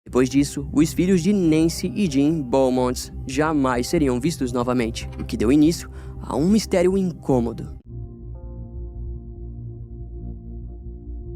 Depois disso, os filhos de Nancy e Jean Beaumont jamais seriam vistos novamente, o que deu início a um mistério incômodo.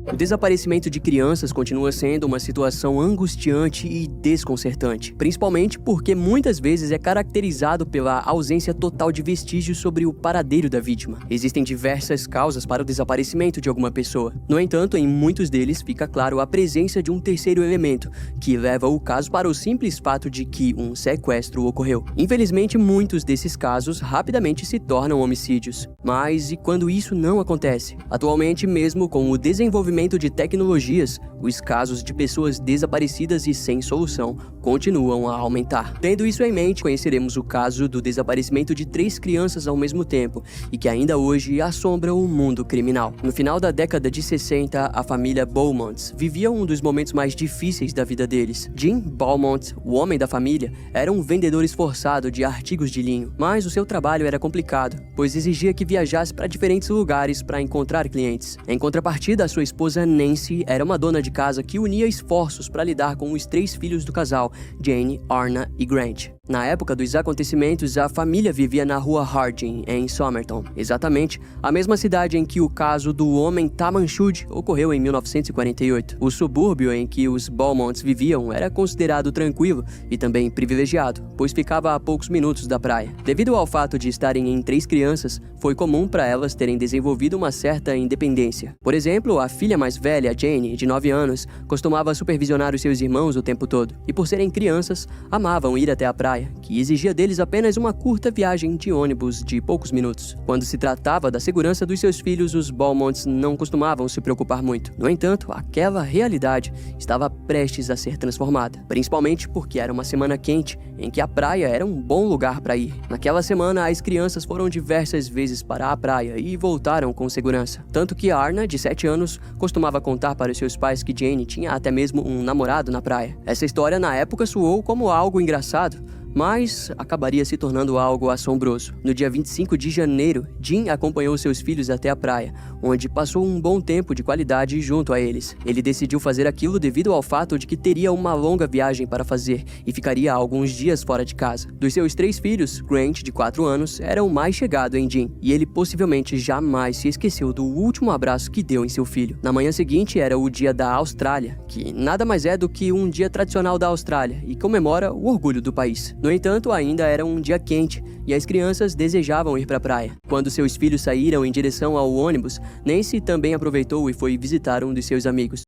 O desaparecimento de crianças continua sendo uma situação angustiante e desconcertante, principalmente porque muitas vezes é caracterizado pela ausência total de vestígios sobre o paradeiro da vítima. Existem diversas causas para o desaparecimento de alguma pessoa. No entanto, em muitos deles fica claro a presença de um terceiro elemento, que leva o caso para o simples fato de que um sequestro ocorreu. Infelizmente, muitos desses casos rapidamente se tornam homicídios. Mas e quando isso não acontece? Atualmente, mesmo com o desenvolvimento de tecnologias, os casos de pessoas desaparecidas e sem solução continuam a aumentar. Tendo isso em mente, conheceremos o caso do desaparecimento de 3 crianças ao mesmo tempo e que ainda hoje assombra o mundo criminal. No final da década de 60, a família Beaumont vivia um dos momentos mais difíceis da vida deles. Jean Beaumont, o homem da família, era um vendedor esforçado de artigos de linho, mas o seu trabalho era complicado, pois exigia que viajasse para diferentes lugares para encontrar clientes. Em contrapartida, a sua esposa Nancy era uma dona de casa que unia esforços para lidar com os 3 filhos do casal, Jane, Arna e Grant. Na época dos acontecimentos, a família vivia na rua Harding, em Somerton, exatamente a mesma cidade em que o caso do homem Tamanchud ocorreu em 1948. O subúrbio em que os Beaumonts viviam era considerado tranquilo e também privilegiado, pois ficava a poucos minutos da praia. Devido ao fato de estarem em 3 crianças, foi comum para elas terem desenvolvido uma certa independência. Por exemplo, a filha mais velha, Jane, de 9 anos, costumava supervisionar os seus irmãos o tempo todo, e por serem crianças, amavam ir até a praia, que exigia deles apenas uma curta viagem de ônibus de poucos minutos. Quando se tratava da segurança dos seus filhos, os Beaumonts não costumavam se preocupar muito. No entanto, aquela realidade estava prestes a ser transformada, principalmente porque era uma semana quente, em que a praia era um bom lugar para ir. Naquela semana, as crianças foram diversas vezes para a praia e voltaram com segurança. Tanto que Arna, de 7 anos, costumava contar para os seus pais que Jane tinha até mesmo um namorado na praia. Essa história na época soou como algo engraçado, mas acabaria se tornando algo assombroso. No dia 25 de janeiro, Jean acompanhou seus filhos até a praia, onde passou um bom tempo de qualidade junto a eles. Ele decidiu fazer aquilo devido ao fato de que teria uma longa viagem para fazer e ficaria alguns dias fora de casa. Dos seus 3 filhos, Grant, de 4 anos, era o mais chegado em Jean, e ele possivelmente jamais se esqueceu do último abraço que deu em seu filho. Na manhã seguinte era o dia da Austrália, que nada mais é do que um dia tradicional da Austrália e comemora o orgulho do país. No entanto, ainda era um dia quente e as crianças desejavam ir para a praia. Quando seus filhos saíram em direção ao ônibus, Nancy também aproveitou e foi visitar um de seus amigos.